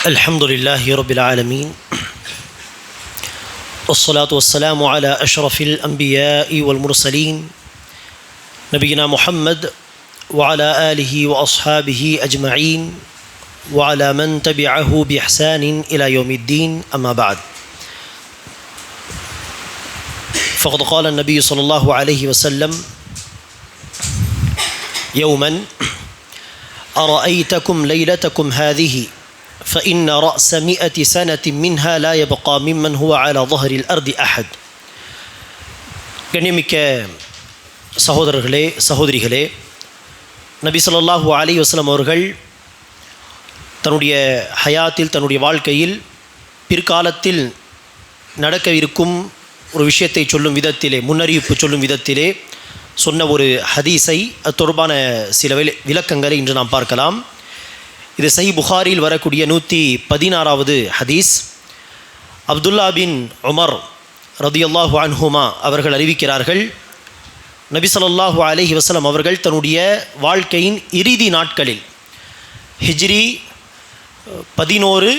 الحمد لله رب العالمين والصلاة والسلام على أشرف الأنبياء والمرسلين نبينا محمد وعلى آله وأصحابه أجمعين وعلى من تبعه بإحسان إلى يوم الدين أما بعد فقد قال النبي صلى الله عليه وسلم يوما أرأيتكم ليلتكم هذه فإن رأس 100 سنة منها لا يبقى ممن هو على ظهر الأرض أحد. கண்ணியமிக்க சகோதரர்களே சகோதரிகளே, நபி ஸல்லல்லாஹு அலைஹி வஸல்லம் அவர்கள் தன்னுடைய ஹயாத்தில் தன்னுடைய வாழ்க்கையில் பிற்காலத்தில் நடக்க இருக்கும் ஒரு விஷயத்தை சொல்லும் விதத்திலே, முன்னறிவிப்பு சொல்லும் விதத்திலே சொன்ன ஒரு ஹதீஸை அது தொடர்பான சில விளக்கங்களை இன்று நாம் பார்க்கலாம். இது சஹீஹ் புகாரியில் வரக்கூடிய 116வது ஹதீஸ். அப்துல்லா பின் உமர் ரதியல்லாஹு அன்ஹுமா அவர்கள் அறிவிக்கிறார்கள், நபி ஸல்லல்லாஹு அலைஹி வஸல்லம் அவர்கள் தன்னுடைய வாழ்க்கையின் இறுதி நாட்களில் ஹிஜ்ரி 11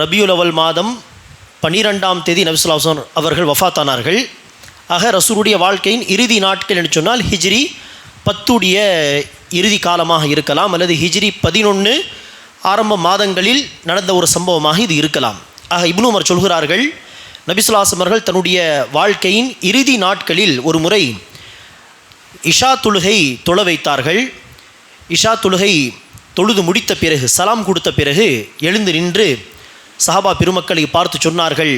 ரபியுல் அவல் மாதம் 12ஆம் தேதி நபி ஸல்லல்லாஹு அலைஹி வஸல்லம் அவர்கள் வஃபாத்தானார்கள். ஆக ரசூலுடைய வாழ்க்கையின் இறுதி நாட்கள் என்று சொன்னால் ஹிஜ்ரி 10 இறுதி காலமாக இருக்கலாம், அல்லது ஹிஜ்ரி 11 ஆரம்ப மாதங்களில் நடந்த ஒரு சம்பவமாக இது இருக்கலாம். ஆக இப்னு உமர் சொல்கிறார்கள், நபி ஸல்லல்லாஹு அலைஹி வஸல்லம் அவர்கள் தன்னுடைய வாழ்க்கையின் இறுதி நாட்களில் ஒரு முறை இஷா தொழுகை தொழ வைத்தார்கள். இஷா தொழுகை தொழுது முடித்த பிறகு, சலாம் கொடுத்த பிறகு எழுந்து நின்று சஹாபா பெருமக்களை பார்த்து சொன்னார்கள்,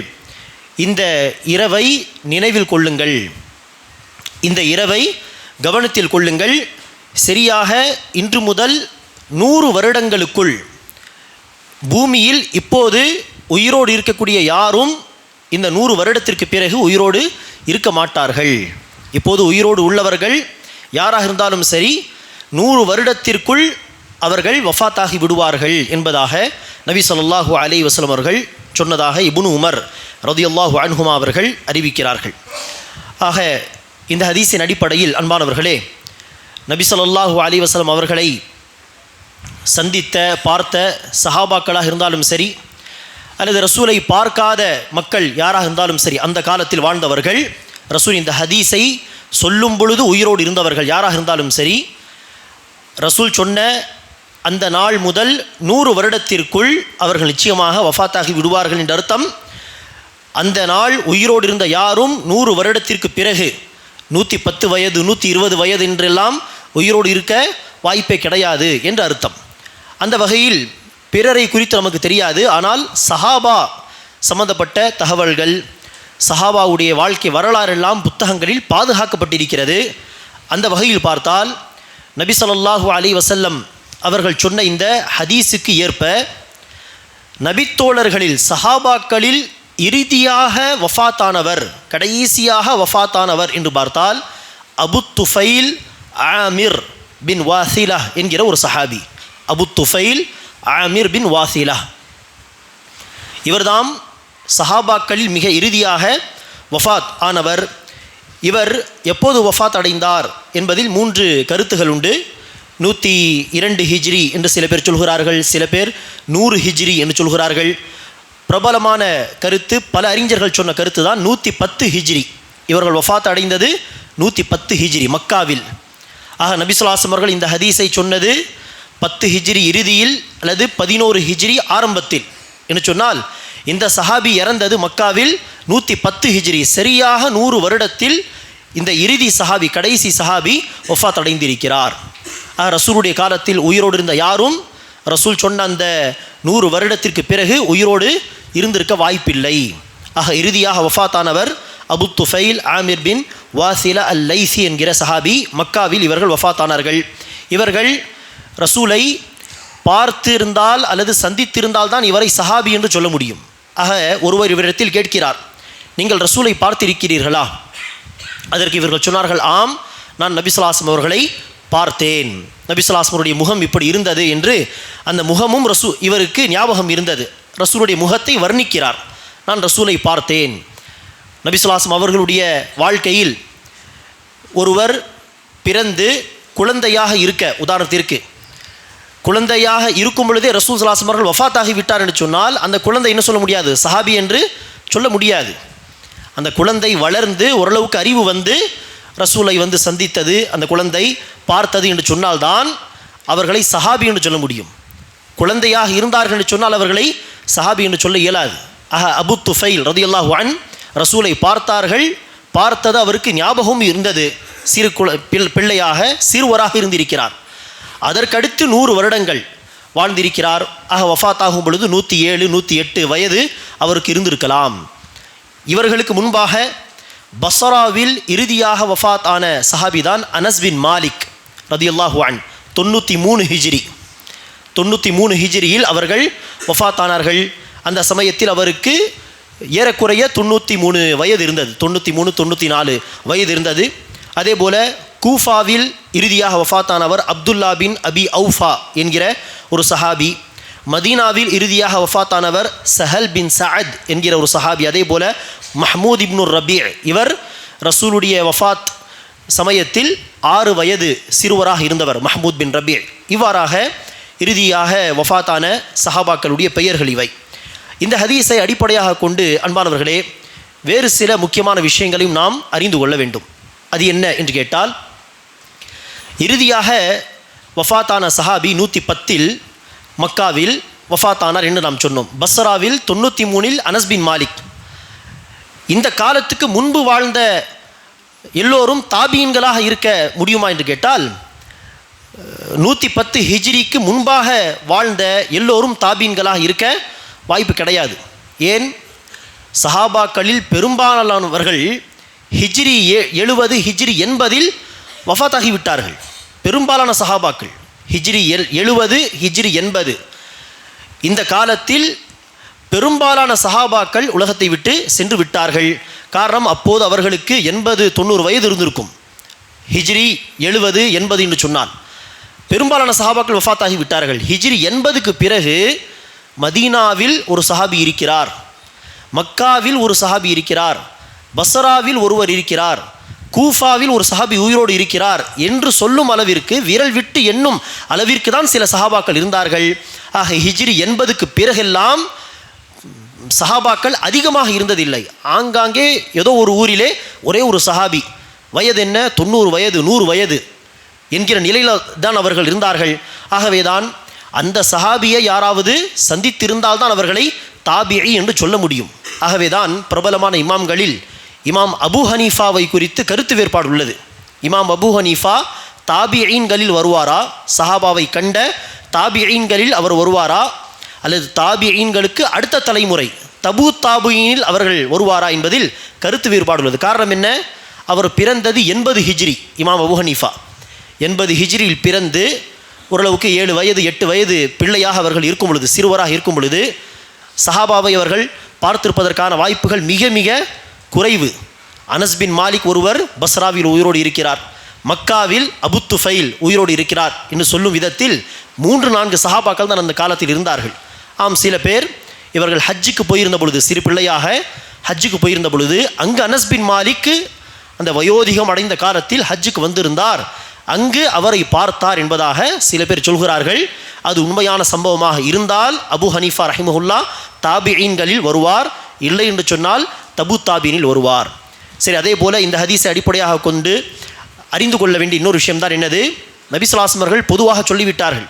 இந்த இரவை நினைவில் கொள்ளுங்கள், இந்த இரவை கவனத்தில் கொள்ளுங்கள். சரியாக இன்று முதல் 100 வருடங்களுக்குள் பூமியில் இப்போது உயிரோடு இருக்கக்கூடிய யாரும் இந்த 100 வருடத்திற்கு பிறகு உயிரோடு இருக்க மாட்டார்கள். இப்போது உயிரோடு உள்ளவர்கள் யாராக இருந்தாலும் சரி 100 வருடத்திற்குள் அவர்கள் வஃபாத்தாகி விடுவார்கள் என்பதாக நபி ஸல்லல்லாஹு அலைஹி வஸல்லம் அவர்கள் சொன்னதாக இப்னு உமர் ரதியல்லாஹு அன்ஹுமா அவர்கள் அறிவிக்கிறார்கள். ஆக இந்த ஹதீஸின் அடிப்படையில் அன்பானவர்களே, நபி ஸல்லல்லாஹு அலைஹி வஸல்லம் அவர்களை சந்தித்த பார்த்த சஹாபாக்களாக இருந்தாலும் சரி, அல்லது ரசூலை பார்க்காத மக்கள் யாராக இருந்தாலும் சரி, அந்த காலத்தில் வாழ்ந்தவர்கள், ரசூல் இந்த ஹதீஸை சொல்லும் பொழுது உயிரோடு இருந்தவர்கள் யாராக இருந்தாலும் சரி, ரசூல் சொன்ன அந்த நாள் முதல் 100 வருடத்திற்குள் அவர்கள் நிச்சயமாக வஃபாத்தாகி விடுவார்கள் என்ற அர்த்தம். அந்த நாள் உயிரோடு இருந்த யாரும் 100 வருடத்திற்கு பிறகு 110 வயது 120 வயது என்றெல்லாம் உயிரோடு இருக்க வாய்ப்பே கிடையாது என்று அர்த்தம். அந்த வகையில் பிறரை குறித்து நமக்கு தெரியாது, ஆனால் சஹாபா சம்பந்தப்பட்ட தகவல்கள், சஹாபாவுடைய வாழ்க்கை வரலாறெல்லாம் புத்தகங்களில் பாதுகாக்கப்பட்டிருக்கிறது. அந்த வகையில் பார்த்தால் நபி ஸல்லல்லாஹு அலைஹி வஸல்லம் அவர்கள் சொன்ன இந்த ஹதீஸுக்கு ஏற்ப நபித்தோழர்களில் சஹாபாக்களில் இறுதியாக வஃபாத்தானவர், கடைசியாக வஃபாத்தானவர் என்று பார்த்தால் அபு துஃபைல் ஆமிர் பின் வாசிலா என்கிற ஒரு சஹாபி. அபு துஃபைல் ஆமிர் பின் வாசிலா இவர்தாம் சஹாபாக்களில் மிக இறுதியாக வஃபாத் ஆனவர். இவர் எப்போது வஃபாத் அடைந்தார் என்பதில் 3 கருத்துகள் உண்டு. 102 ஹிஜ்ரி என்று சில பேர் சொல்கிறார்கள், சில பேர் 100 ஹிஜ்ரி என்று சொல்கிறார்கள். பிரபலமான கருத்து, பல அறிஞர்கள் சொன்ன கருத்து தான் 110 ஹிஜ்ரி. இவர்கள் வஃபாத் அடைந்தது 110 ஹிஜ்ரி மக்காவில். ஆக நபி ஸல்லல்லாஹு அலைஹி வஸல்லம் அவர்கள் இந்த ஹதீஸை சொன்னது 10 ஹிஜ்ரி இறுதியில் அல்லது 11 ஹிஜ்ரி ஆரம்பத்தில் என்று சொன்னால், இந்த சஹாபி இறந்தது மக்காவில் 110 ஹிஜ்ரி. சரியாக 100 வருடத்தில் இந்த இறுதி சஹாபி, கடைசி சஹாபி வஃபாத் அடைந்திருக்கிறார். ரசூலுடைய காலத்தில் உயிரோடு இருந்த யாரும் ரசூல் சொன்ன அந்த 100 வருடத்திற்கு பிறகு உயிரோடு இருந்திருக்க வாய்ப்பில்லை. ஆக இறுதியாக வஃபாத்தானவர் அபு துஃபைல் ஆமிர் பின் வாசிலா அல் லைசி என்கிற சஹாபி. மக்காவில் இவர்கள் வஃபாத்தானார்கள். இவர்கள் ரசூலை பார்த்திருந்தால் அல்லது சந்தித்திருந்தால் தான் இவரை சஹாபி என்று சொல்ல முடியும். ஆக ஒருவர் இவரிடத்தில் கேட்கிறார், நீங்கள் ரசூலை பார்த்திருக்கிறீர்களா? அதற்கு இவர்கள் சொன்னார்கள், ஆம், நான் நபி ஸல்லல்லாஹு அலைஹி வஸல்லம் அவர்களை பார்த்தேன். நபி ஸல்லல்லாஹு அலைஹி வஸல்லம் முகம் இப்படி இருந்தது என்று அந்த முகமும் இவருக்கு ஞாபகம் இருந்தது. ரசூலுடைய முகத்தை வர்ணிக்கிறார், நான் ரசூலை பார்த்தேன். நபி ஸல்லல்லாஹு அலைஹி வஸல்லம் அவர்களுடைய வாழ்க்கையில் ஒருவர் பிறந்து குழந்தையாக இருக்க, உதாரணத்திற்கு குழந்தையாக இருக்கும் பொழுதே ரசூல் ஸல்லல்லாஹு அலைஹி வஸல்லம் அவர்கள் வஃபாத்தாகி விட்டார் என்று சொன்னால் அந்த குழந்தை என்ன சொல்ல முடியாது, சஹாபி என்று சொல்ல முடியாது. அந்த குழந்தை வளர்ந்து ஓரளவுக்கு அறிவு வந்து ரசூலை வந்து சந்தித்தது, அந்த குழந்தை பார்த்தது என்று சொன்னால்தான் அவர்களை சஹாபி என்று சொல்ல முடியும். குழந்தையாக இருந்தார்கள் என்று சொன்னால் அவர்களை சஹாபி என்று சொல்ல இயலாது. அபு துஃபைல் ரலியல்லாஹு அன்ஹு ரசூலை பார்த்தார்கள், பார்த்தது அவருக்கு ஞாபகம் இருந்தது, சிறு பிள்ளையாக சிறுவராக இருந்திருக்கிறார். அதற்கடுத்து 100 வருடங்கள் வாழ்ந்திருக்கிறார். வஃபாத்தாகும் பொழுது 107 108 வயது அவருக்கு இருந்திருக்கலாம். இவர்களுக்கு முன்பாக பஸ்ராவில் இறுதியாக வஃபாத் ஆன சஹாபி தான் அனஸ் பின் மாலிக் ரலியல்லாஹு அன்ஹு. 93 ஹிஜ்ரி 93 ஹிஜ்ரியில் அவர்கள் வஃபாத் ஆனார்கள். அந்த சமயத்தில் அவருக்கு ஏறக்குறைய 93 வயது இருந்தது, 93 94 வயது இருந்தது. அதே போல கூஃபாவில் இறுதியாக வஃபாத்தானவர் அப்துல்லா பின் அபி அவுஃபா என்கிற ஒரு சஹாபி. மதீனாவில் இறுதியாக வஃபாத்தானவர் சஹல் பின் சஅத் என்கிற ஒரு சஹாபி. அதே போல மஹ்மூத் இப்னு ரபீ, இவர் ரசூலுடைய வஃபாத் சமயத்தில் 6 வயது சிறுவராக இருந்தவர் மஹ்மூத் பின் ரபீ. இவ்வாறாக இறுதியாக வஃபாத்தான சஹாபாக்களுடைய பெயர்கள் இவை. இந்த ஹதீஸை அடிப்படையாக கொண்டு அன்பானவர்களே வேறு சில முக்கியமான விஷயங்களையும் நாம் அறிந்து கொள்ள வேண்டும். அது என்ன என்று கேட்டால், இறுதியாக வஃபாத்தான சஹாபி 110 மக்காவில் வஃபாத்தானார் என்று நாம் சொன்னோம். பஸ்ராவில் 93 அனஸ் பின் மாலிக். இந்த காலத்துக்கு முன்பு வாழ்ந்த எல்லோரும் தாபீன்களாக இருக்க முடியுமா என்று கேட்டால், 110 ஹிஜ்ரிக்கு முன்பாக வாழ்ந்த எல்லோரும் தாபீன்களாக இருக்க வாய்ப்பு கிடையாது. ஏன், சஹாபாக்களில் பெரும்பாலானவர்கள் ஹிஜ்ரி 70 ஹிஜ்ரி 80 வஃபாத்தாகி விட்டார்கள். பெரும்பாலான சஹாபாக்கள் ஹிஜ்ரி 70 ஹிஜ்ரி 80 இந்த காலத்தில் பெரும்பாலான சஹாபாக்கள் உலகத்தை விட்டு சென்று விட்டார்கள். காரணம், அப்போது அவர்களுக்கு 80 90 வயது இருந்திருக்கும். ஹிஜ்ரி 70 80 என்று சொன்னால் பெரும்பாலான சஹாபாக்கள் வஃபாத்தாகி விட்டார்கள். ஹிஜ்ரி 80க்கு பிறகு மதீனாவில் ஒரு சஹாபி இருக்கிறார், மக்காவில் ஒரு சஹாபி இருக்கிறார், பஸ்ராவில் ஒருவர் இருக்கிறார், கூஃபாவில் ஒரு சஹாபி உயிரோடு இருக்கிறார் என்று சொல்லும் அளவிற்கு, விரல் விட்டு எண்ணும் அளவிற்கு தான் சில சஹாபாக்கள் இருந்தார்கள். ஆக ஹிஜ்ரி 80க்கு பிறகெல்லாம் சஹாபாக்கள் அதிகமாக இருந்ததில்லை. ஆங்காங்கே ஏதோ ஒரு ஊரிலே ஒரே ஒரு சஹாபி, வயது என்ன 90 வயது 100 வயது என்கிற நிலையில் தான் அவர்கள் இருந்தார்கள். ஆகவே தான் அந்த சஹாபியை யாராவது சந்தித்திருந்தால்தான் அவர்களை தாபிஇ என்று சொல்ல முடியும். ஆகவே தான் பிரபலமான இமாம்களில் இமாம் அபு ஹனீஃபாவை குறித்து கருத்து வேறுபாடு உள்ளது. இமாம் அபு ஹனீஃபா தாபிஈன்களில் வருவாரா, சஹாபாவை கண்ட தாபிஈன்களில் அவர் வருவாரா, அல்லது தாபிஈன்களுக்கு அடுத்த தலைமுறை தபு தாபிஈனில் அவர்கள் வருவாரா என்பதில் கருத்து வேறுபாடு உள்ளது. காரணம் என்ன, அவர் பிறந்தது 80 ஹிஜ்ரி. இமாம் அபு ஹனீஃபா 80 ஹிஜ்ரியில் பிறந்து ஓரளவுக்கு 7 வயது 8 வயது பிள்ளையாக அவர்கள் இருக்கும் பொழுது, சிறுவராக இருக்கும் பொழுது சஹாபாவை அவர்கள் பார்த்திருப்பதற்கான வாய்ப்புகள் மிக மிக குறைவு. அனஸ் பின் மாலிக் ஒருவர் பஸ்ராவில் உயிரோடு இருக்கிறார், மக்காவில் அபு துஃபைல் உயிரோடு இருக்கிறார் என்று சொல்லும் விதத்தில் 3-4 சஹாபாக்கள் தான் அந்த காலத்தில் இருந்தார்கள். சில பேர் இவர்கள் ஹஜ்ஜுக்கு போயிருந்த பொழுது, சிறு பிள்ளையாக ஹஜ்ஜுக்கு போயிருந்த பொழுது, அங்கு அனஸ் பின் மாலிக் அந்த வயோதிகம் அடைந்த காலத்தில் ஹஜ்ஜுக்கு வந்திருந்தார், அங்கு அவரை பார்த்தார் என்பதாக சில பேர் சொல்கிறார்கள். அது உண்மையான சம்பவமாக இருந்தால் அபு ஹனீஃபா ரஹிமஹுல்லா தாபிஈன்களில் வருவார், இல்லை என்று சொன்னால் தபு தாபீனில் வருவார். சரி, அதே போல் இந்த ஹதீஸை அடிப்படையாக கொண்டு அறிந்து கொள்ள வேண்டிய இன்னொரு விஷயம்தான் என்னது, நபி ஸல்லல்லாஹு அலைஹி வஸல்லம் அவர்கள் பொதுவாக சொல்லிவிட்டார்கள்,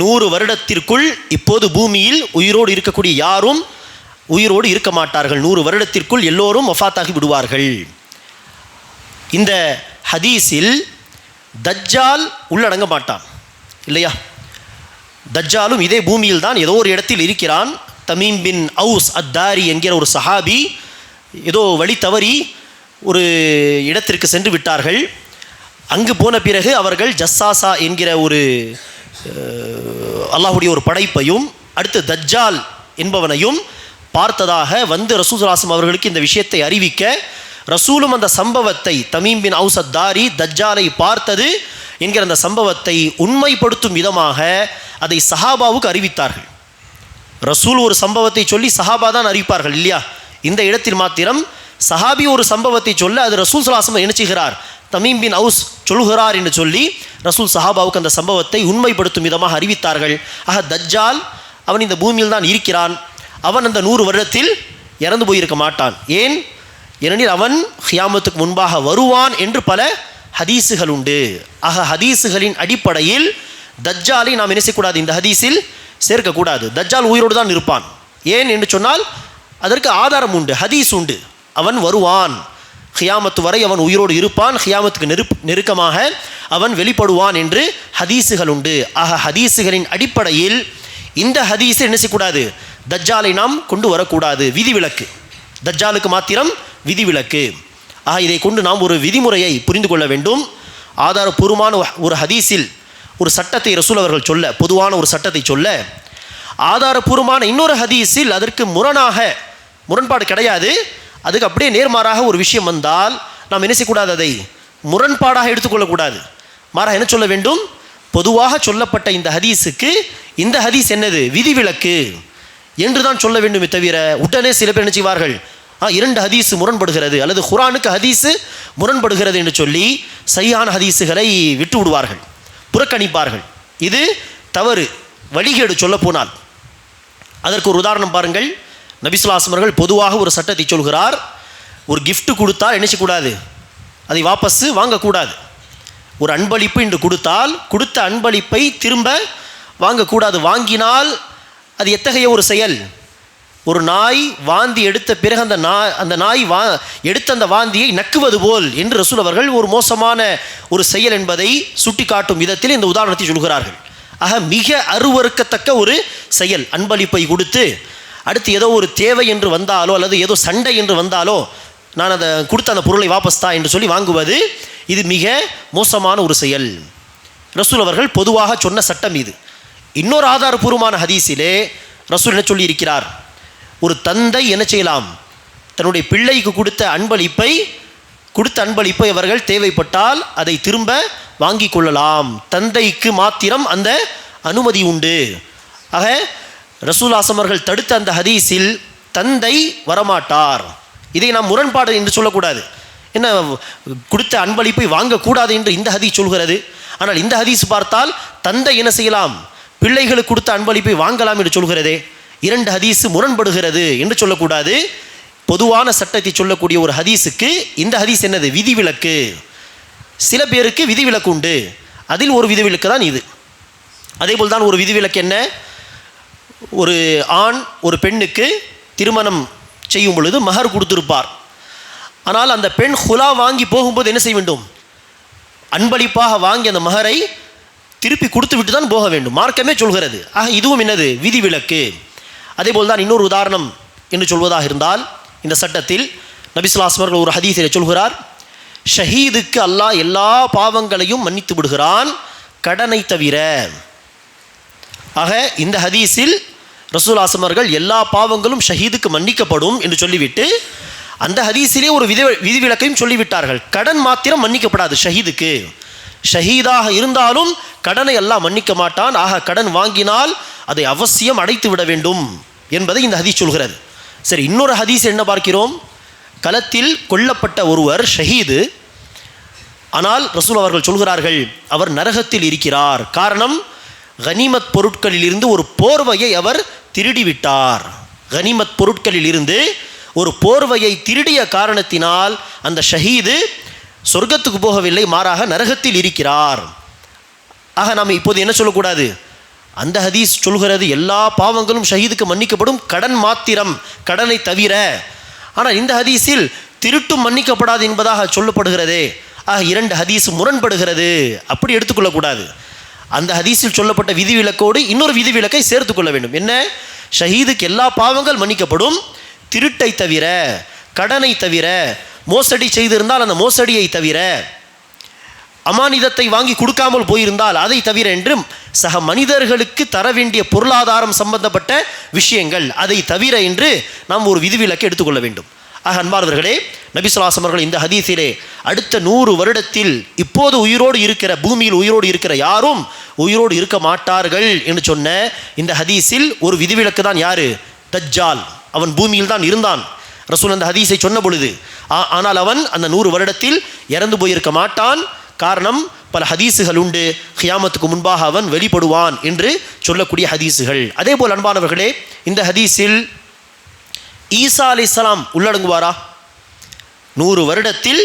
100 வருடத்திற்குள் இப்போது பூமியில் உயிரோடு இருக்கக்கூடிய யாரும் உயிரோடு இருக்க மாட்டார்கள், 100 வருடத்திற்குள் எல்லோரும் வஃபாத்தாகி விடுவார்கள். இந்த ஹதீஸில் தஜ்ஜால் உள்ளடங்க மாட்டான் இல்லையா? தஜ்ஜாலும் இதே பூமியில் தான் ஏதோ ஒரு இடத்தில் இருக்கிறான். தமீம் பின் அவுஸ் அத்தாரி என்கிற ஒரு சஹாபி ஏதோ வழி தவறி ஒரு இடத்திற்கு சென்று விட்டார்கள். அங்கு போன பிறகு அவர்கள் ஜஸ்ஸாசா என்கிற ஒரு அல்லாஹுடைய ஒரு படைப்பையும் அடுத்து தஜ்ஜால் என்பவனையும் பார்த்ததாக வந்து ரசூல் ஸல்லல்லாஹு அலைஹி வஸல்லம் அவர்களுக்கு இந்த விஷயத்தை அறிவிக்க, ரசூலும் அந்த சம்பவத்தை, தமீம் பின் அவுஸ் அத்தாரி தஜ்ஜாலை பார்த்தது என்கிற அந்த சம்பவத்தை உண்மைப்படுத்தும் விதமாக அதை சஹாபாவுக்கு அறிவித்தார்கள். ரசூல் ஒரு சம்பவத்தை சொல்லி சஹாபா தான் அறிவிப்பார்கள் இல்லையா? இந்த இடத்தில் மாத்திரம் சஹாபி ஒரு சம்பவத்தை சொல்ல அது ரசூல் ஸல்லல்லாஹு அலைஹி வஸல்லம் என்ன செய்கிறார், தமீம் பின் அவுஸ் தொழுகிறார் என்று சொல்லி ரசூல் சஹாபாவுக்கு அந்த சம்பவத்தை உண்மைப்படுத்தும் விதமாக அறிவித்தார்கள். ஆக தஜ்ஜால் அவன் இந்த பூமியில் தான் இருக்கிறான். அவன் அந்த 100 வருடத்தில் இறந்து போயிருக்க மாட்டான். ஏன்? ஏனெனில் அவன் கியாமத்துக்கு முன்பாக வருவான் என்று பல ஹதீஸுகள் உண்டு. ஆக ஹதீஸுகளின் அடிப்படையில் தஜ்ஜாலை நாம் என்ன செய்யக்கூடாது? இந்த ஹதீஸில் சேர்க்கக்கூடாது. தஜ்ஜால் உயிரோடு தான் இருப்பான். ஏன் என்று சொன்னால் அதற்கு ஆதாரம் உண்டு, ஹதீஸ் உண்டு. அவன் வருவான், கியாமத்து வரை அவன் உயிரோடு இருப்பான், கியாமத்துக்கு நெருக்கமாக அவன் வெளிப்படுவான் என்று ஹதீஸுகள் உண்டு. ஆக ஹதீஸுகளின் அடிப்படையில் இந்த ஹதீஸை என்ன செய்யக்கூடாது? தஜ்ஜாலை நாம் கொண்டு வரக்கூடாது. விதிவிலக்கு, தஜ்ஜாலுக்கு மாத்திரம் விதிவிலக்கு. ஆக இதை கொண்டு நாம் ஒரு விதிமுறையை புரிந்து கொள்ள வேண்டும். ஆதாரபூர்வமான ஒரு ஹதீஸில் ஒரு சட்டத்தை ரசூல் அவர்கள் சொல்ல, பொதுவான ஒரு சட்டத்தை சொல்ல, ஆதாரபூர்வமான இன்னொரு ஹதீஸில் அதற்கு முரண்பாடு கிடையாது, அதுக்கு அப்படியே நேர்மாறாக ஒரு விஷயம் வந்தால் நாம் என்ன செய்யக்கூடாது? அதை முரண்பாடாக எடுத்துக்கொள்ளக்கூடாது. மாறாக என்ன சொல்ல வேண்டும்? பொதுவாக சொல்லப்பட்ட இந்த ஹதீஸுக்கு இந்த ஹதீஸ் என்னது? விதிவிலக்கு என்று தான் சொல்ல வேண்டுமே தவிர உடனே சில பேர் என்ன செய்வார்கள்? 2 ஹதீஸ் முரண்படுகிறது அல்லது குர்ஆனுக்கு ஹதீஸு முரண்படுகிறது என்று சொல்லி சஹீஹான ஹதீஸுகளை விட்டு விடுவார்கள், புறக்கணிப்பார்கள். இது தவறு, வழிகேடு சொல்ல போனால். அதற்கு ஒரு உதாரணம் பாருங்கள். நபி ஸல்லல்லாஹு அலைஹி வஸல்லம் அவர்கள் பொதுவாக ஒரு சட்டத்தை சொல்கிறார். ஒரு கிஃப்ட் கொடுத்தால் என்ன செய்யக்கூடாது? அதை வாபஸ் வாங்கக்கூடாது. ஒரு அன்பளிப்பு என்று கொடுத்தால் கொடுத்த அன்பளிப்பை திரும்ப வாங்கக்கூடாது. வாங்கினால் அது எத்தகைய ஒரு செயல்? ஒரு நாய் வாந்தி எடுத்த பிறகு அந்த நாய் எடுத்த அந்த வாந்தியை நக்குவது போல் என்று ரசூல் அவர்கள் ஒரு மோசமான ஒரு செயல் என்பதை சுட்டி காட்டும் விதத்தில் இந்த உதாரணத்தை சொல்கிறார்கள். ஆக மிக அருவருக்கத்தக்க ஒரு செயல். அன்பளிப்பை கொடுத்து அடுத்து ஏதோ ஒரு தேவை என்று வந்தாலோ அல்லது ஏதோ சண்டை என்று வந்தாலோ நான் அதை கொடுத்த அந்த பொருளை வாபஸ் தான் என்று சொல்லி வாங்குவது, இது மிக மோசமான ஒரு செயல். ரசூல் அவர்கள் பொதுவாக சொன்ன சட்டம் இது. இன்னொரு ஆதாரபூர்வமான ஹதீஸிலே ரசூல் என்ன சொல்லி இருக்கிறார்? ஒரு தந்தை என்ன செய்யலாம்? தன்னுடைய பிள்ளைக்கு கொடுத்த அன்பளிப்பை அவர்கள் தேவைப்பட்டால் அதை திரும்ப வாங்கி கொள்ளலாம். தந்தைக்கு மாத்திரம் அந்த அனுமதி உண்டு. ஆக ரசூல் அவர்கள் தடுத்த அந்த ஹதீஸில் தந்தை வரமாட்டார். இதை நாம் முரண்பாடு என்று சொல்லக்கூடாது. என்ன, கொடுத்த அன்பளிப்பை வாங்கக்கூடாது என்று இந்த ஹதீஸ் சொல்கிறது. ஆனால் இந்த ஹதீஸ் பார்த்தால் தந்தை என்ன செய்யலாம்? பிள்ளைகளுக்கு கொடுத்த அன்பளிப்பை வாங்கலாம் என்று சொல்கிறதே. 2 ஹதீஸ் முரண்படுகிறது என்று சொல்லக்கூடாது. பொதுவான சட்டத்தை சொல்லக்கூடிய ஒரு ஹதீஸுக்கு இந்த ஹதீஸ் என்னது? விதிவிலக்கு. சில பேருக்கு விதிவிலக்கு உண்டு, அதில் ஒரு விதிவிலக்கு தான் இது. அதேபோல் தான் ஒரு விதிவிலக்கு என்ன? ஒரு ஆண் ஒரு பெண்ணுக்கு திருமணம் செய்யும் பொழுது மஹர் கொடுத்திருப்பார். ஆனால் அந்த பெண் ஹுலா வாங்கி போகும்போது என்ன செய்ய வேண்டும்? அன்பளிப்பாக வாங்கி அந்த மஹரை திருப்பி கொடுத்து விட்டு தான் போக வேண்டும், மார்க்கமே சொல்கிறது. ஆக இதுவும் என்னது? விதிவிலக்கு. அதேபோல் தான் இன்னொரு உதாரணம் என்று சொல்வதாக இருந்தால், இந்த சட்டத்தில் நபி ஸல்லல்லாஹு அலைஹி வஸல்லம் ஒரு ஹதீஸிலே சொல்கிறார், ஷஹீதுக்கு அல்லாஹ் எல்லா பாவங்களையும் மன்னித்து விடுகிறான், கடனை தவிர. ஆக இந்த ஹதீஸில் ரசூலுல்லாஹி ஸல்லல்லாஹு அலைஹி வஸல்லம் அவர்கள் எல்லா பாவங்களும் ஷஹீதுக்கு மன்னிக்கப்படும் என்று சொல்லிவிட்டு அந்த ஹதீஸிலே ஒரு விதிவிலக்கையும் சொல்லிவிட்டார்கள். கடன் மாத்திரம் மன்னிக்கப்படாது ஷஹீதுக்கு. ஷஹீதாக இருந்தாலும் கடனை அல்லாஹ் மன்னிக்க மாட்டான். ஆக கடன் வாங்கினால் அதை அவசியம் அடைத்து விட வேண்டும் என்பதை இந்த ஹதீஸ் சொல்கிறது. சரி, இன்னொரு ஹதீஸ் என்ன பார்க்கிறோம்? களத்தில் கொல்லப்பட்ட ஒருவர் ஷஹீது, ஆனால் ரசூல் அவர்கள் சொல்கிறார்கள் அவர் நரகத்தில் இருக்கிறார். காரணம், கனிமத் பொருட்களில் இருந்து ஒரு போர்வையை அவர் திருடிவிட்டார். கனிமத் பொருட்களில் இருந்து ஒரு போர்வையை திருடிய காரணத்தினால் அந்த ஷஹீது சொர்க்கத்துக்கு போகவில்லை, மாறாக நரகத்தில் இருக்கிறார். ஆக நாம் இப்போது என்ன சொல்லக்கூடாது? அந்த ஹதீஸ் சொல்கிறது எல்லா பாவங்களும் ஷஹீதுக்கு மன்னிக்கப்படும், கடன் மாத்திரம், கடனை தவிர. ஆனால் இந்த ஹதீஸில் திருட்டும் மன்னிக்கப்படாது என்பதாக சொல்லப்படுகிறதே. ஆக 2 ஹதீஸ் முரண்படுகிறது, அப்படி எடுத்துக்கொள்ளக்கூடாது. அந்த ஹதீஸில் சொல்லப்பட்ட விதிவிலக்கோடு இன்னொரு விதிவிலக்கை சேர்த்து கொள்ள வேண்டும். என்ன? ஷஹீதுக்கு எல்லா பாவங்கள் மன்னிக்கப்படும், திருட்டை தவிர, கடனை தவிர, மோசடி செய்திருந்தால் அந்த மோசடியை தவிர, அமானிதத்தை வாங்கி கொடுக்காமல் போயிருந்தால் அதை தவிர என்று சக மனிதர்களுக்கு தர வேண்டிய பொருளாதாரம் சம்பந்தப்பட்ட விஷயங்கள் அதை தவிர என்று நாம் ஒரு விதிவிலக்கை எடுத்துக்கொள்ள வேண்டும். ஆக அன்பார்ந்தவர்களே, நபி ஸல்லல்லாஹு அலைஹி வஸல்லம் அவர்கள் இந்த ஹதீஸிலே அடுத்த 100 வருடத்தில் இப்போது உயிரோடு இருக்கிற, பூமியில் உயிரோடு இருக்கிற யாரும் உயிரோடு இருக்க மாட்டார்கள் என்று சொன்ன இந்த ஹதீஸில் ஒரு விதிவிலக்கு தான் யாரு? தஜ்ஜால். அவன் பூமியில் தான் இருந்தான் ரசூல் அந்த ஹதீஸை சொன்ன பொழுது. ஆனால் அவன் அந்த 100 வருடத்தில் இறந்து போயிருக்க மாட்டான், காரணம் பல ஹதீஸுகள் உண்டு, கியாமத்துக்கு முன்பாக அவன் வெளிப்படுவான் என்று சொல்லக்கூடிய ஹதீஸுகள். அதே போல் அன்பானவர்களே, இந்த ஹதீஸில் ஈசா அலைஹிஸ்ஸலாம் உள்ளடங்குவாரா? 100 வருடத்தில்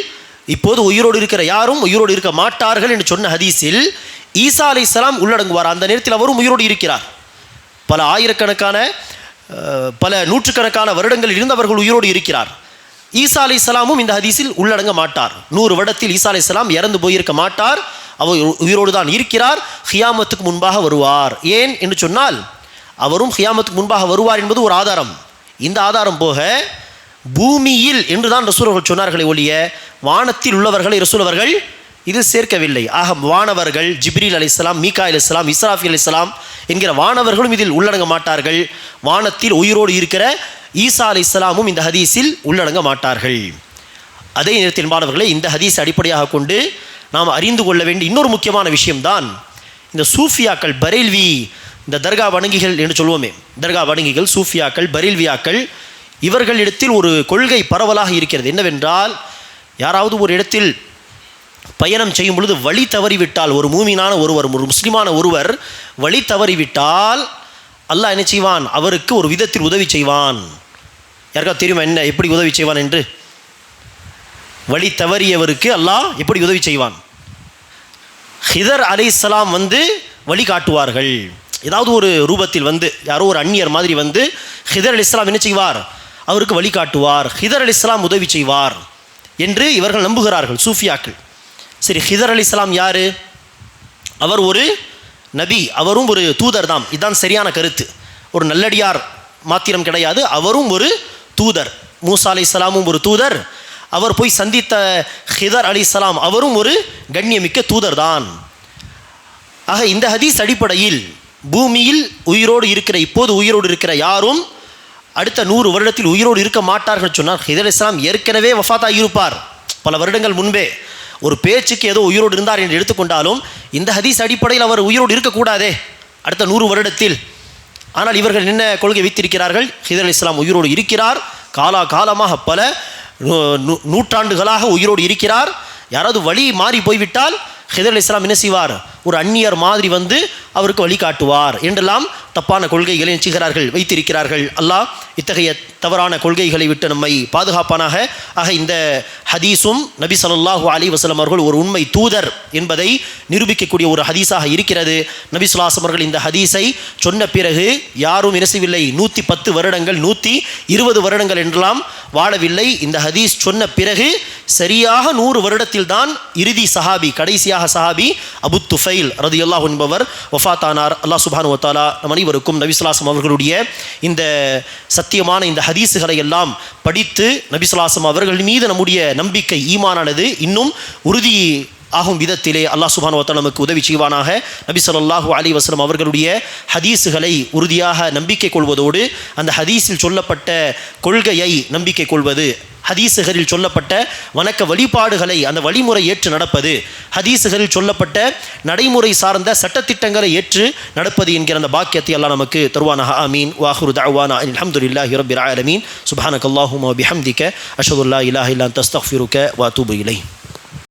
இப்போது உயிரோடு இருக்கிற யாரும் உயிரோடு இருக்க மாட்டார்கள் என்று சொன்ன ஹதீஸில் ஈசா அலைஹிஸ்ஸலாம் உள்ளடங்குவார். அந்த நேரத்தில் அவரும் உயிரோடு இருக்கிறார். பல ஆயிரக்கணக்கான பல நூற்றுக்கணக்கான வருடங்கள் இருந்தவர்கள் உயிரோடு இருக்கிறார். ஈசா அலைஹிஸ்ஸலாமும் இந்த ஹதீஸில் உள்ளடங்க மாட்டார். 100 வருடத்தில் ஈசா அலைஹிஸ்ஸலாம் இறந்து போயிருக்க மாட்டார். அவர் உயிரோடு தான் இருக்கிறார். கியாமத்துக்கு முன்பாக வருவார். ஏன் என்று சொன்னால் அவரும் கியாமத்துக்கு முன்பாக வருவார் என்பது ஒரு ஆதாரம். இந்த ஆதாரம் போக பூமியில் என்று தான் ரசூல் அவர்கள் சொன்னார்களே ஒழிய வானத்தில் உள்ளவர்களை ரசூல் அவர்கள் இதில் சேர்க்கவில்லை. ஆக வானவர்கள் ஜிப்ரீல் அலைஹிஸ்ஸலாம், மீகாயில் அலைஹிஸ்ஸலாம், இஸ்ராஃபீல் அலைஹிஸ்ஸலாம் என்கிற வானவர்களும் இதில் உள்ளடங்க மாட்டார்கள். வானத்தில் உயிரோடு இருக்கிற ஈசா அலைஹிஸ்ஸலாமும் இந்த ஹதீஸில் உள்ளடங்க மாட்டார்கள். அதே நேரத்தில் மாணவர்களே, இந்த ஹதீஸை அடிப்படையாக கொண்டு நாம் அறிந்து கொள்ள வேண்டிய இன்னொரு முக்கியமான விஷயம்தான் இந்த சூஃபியாக்கள், பரேல்வி, இந்த தர்கா வணங்கிகள் என்று சொல்வோமே, தர்கா வணங்கிகள், சூஃபியாக்கள், பரேல்வியாக்கள், இவர்களிடத்தில் ஒரு கொள்கை பரவலாக இருக்கிறது. என்னவென்றால், யாராவது ஒரு இடத்தில் பயணம் செய்யும் பொழுது வழி தவறிவிட்டால், ஒரு மூமினான ஒருவர், ஒரு முஸ்லிமான ஒருவர் வழி தவறிவிட்டால் அல்லாஹ் என்ன செய்வான்? அவருக்கு ஒரு விதத்தில் உதவி செய்வான். யாருக்காவது தெரியுமா என்ன எப்படி உதவி செய்வான் என்று? வழி தவறியவருக்கு அல்லாஹ் எப்படி உதவி செய்வான்? ஹிதர் அலைஹிஸ்ஸலாம் வழி காட்டுவார்கள். ஏதாவது ஒரு ரூபத்தில் யாரோ ஒரு அந்நியர் மாதிரி ஹிதர் அலைஹிஸ்ஸலாம் என்ன செய்வார்? அவருக்கு வழி காட்டுவார். ஹிதர் அலைஹிஸ்ஸலாம் உதவி செய்வார் என்று இவர்கள் நம்புகிறார்கள், சூஃபியாக்கள். சரி, ஹிதர் அலைஹிஸ்ஸலாம் யார்? அவர் ஒரு நபி, அவரும் ஒரு தூதர் தான். இதுதான் சரியான கருத்து. ஒரு நல்லடியார் மாத்திரம் கிடையாது, அவரும் ஒரு தூதர். மூசா அலைஹிஸ்ஸலாமும் ஒரு தூதர். அவர் போய் சந்தித்த ஹிதர் அலைஹிஸ்ஸலாம் அவரும் ஒரு கண்ணியமிக்க தூதர் தான். ஆக இந்த ஹதீஸ் அடிப்படையில் பூமியில் உயிரோடு இருக்கிற, இப்போது உயிரோடு இருக்கிற யாரும் அடுத்த 100 வருடத்தில் உயிரோடு இருக்க மாட்டார்கள் சொன்னார். ஹிதர் அலைஹிஸ்ஸலாம் ஏற்கனவே வஃபாத்தாகி இருப்பார் பல வருடங்கள் முன்பே. ஒரு பேச்சுக்கு ஏதோ உயிரோடு இருந்தார் என்று எடுத்துக்கொண்டாலும் இந்த ஹதீஸ் அடிப்படையில் அவர் உயிரோடு இருக்கக்கூடாதே அடுத்த 100 வருடத்தில். ஆனால் இவர்கள் என்ன கொள்கை வைத்திருக்கிறார்கள்? ஹிதர் அலைஹிஸ்ஸலாம் உயிரோடு இருக்கிறார், காலமாக பல நூற்றாண்டுகளாக உயிரோடு இருக்கிறார். யாராவது வழி மாறி போய்விட்டால் ஹிதர் அலைஹிஸ்ஸலாம் என்ன செய்வார்? ஒரு அந்நியர் மாதிரி அவருக்கு வழி காட்டுவார் என்றெல்லாம் தப்பான கொள்கைகளை செய்கிறார்கள், வைத்திருக்கிறார்கள். அல்லாஹ் இத்தகைய தவறான கொள்கைகளை விட்டு நம்மை பாதுகாப்பானாக. ஆக இந்த ஹதீஸும் நபி ஸல்லல்லாஹு அலைஹி வஸல்லம் அவர்கள் ஒரு உண்மை தூதர் என்பதை நிரூபிக்கக்கூடிய ஒரு ஹதீஸாக இருக்கிறது. நபி ஸல்லல்லாஹு அலைஹி வஸல்லம் அவர்கள் இந்த ஹதீஸை சொன்ன பிறகு யாரும் இணைசவில்லை 110 வருடங்கள் 120 வருடங்கள் என்றெல்லாம் வாழவில்லை. இந்த ஹதீஸ் சொன்ன பிறகு சரியாக 100 வருடத்தில் தான் இறுதி சஹாபி, கடைசியாக சஹாபி அபு துஃபைல் ரலியல்லாஹு அன்ஹு என்பவர் வஃபாத்தானார். அல்லாஹ் சுப்ஹானஹு வ தஆலா நம் அனைவருக்கும் நபி ஸல்லல்லாஹு அலைஹி வஸல்லம் அவர்களுடைய இந்த சத்தியமான இந்த ஹதீஸுகளை எல்லாம் படித்து நபி ஸல்லல்லாஹு அலைஹி வஸல்லம் அவர்கள் மீது நம்முடைய நம்பிக்கை, ஈமானானது இன்னும் உறுதி ஆகும் விதத்திலே அல்லாஹ் சுப்ஹானஹு வ தஆலா நமக்கு உதவி செய்வானாக. நபி ஸல்லல்லாஹு அலைஹி வஸல்லம் அவர்களுடைய ஹதீஸுகளை உறுதியாக நம்பிக்கை கொள்வதோடு அந்த ஹதீஸில் சொல்லப்பட்ட கொள்கையை நம்பிக்கை கொள்வது, ஹதீஸுகளில் சொல்லப்பட்ட வணக்க வழிபாடுகளை அந்த வழிமுறை ஏற்று நடப்பது, ஹதீஸுகளில் சொல்லப்பட்ட நடைமுறை சார்ந்த சட்டத்திட்டங்களை ஏற்று நடப்பது என்கிற அந்த பாக்கியத்தை அல்லாஹ் நமக்கு தருவானாக. ஆமீன். வாஹிரு தஅவானா அல்ஹம்துலில்லாஹி ரப்பில் ஆலமீன். சுப்ஹானக்கல்லாஹும்ம வ பிஹம்திக அஷ்ஹது அல்லா இலாஹா இல்லா அன்த அஸ்தக்ஃபிருக வ அத்தூபு இலைக்.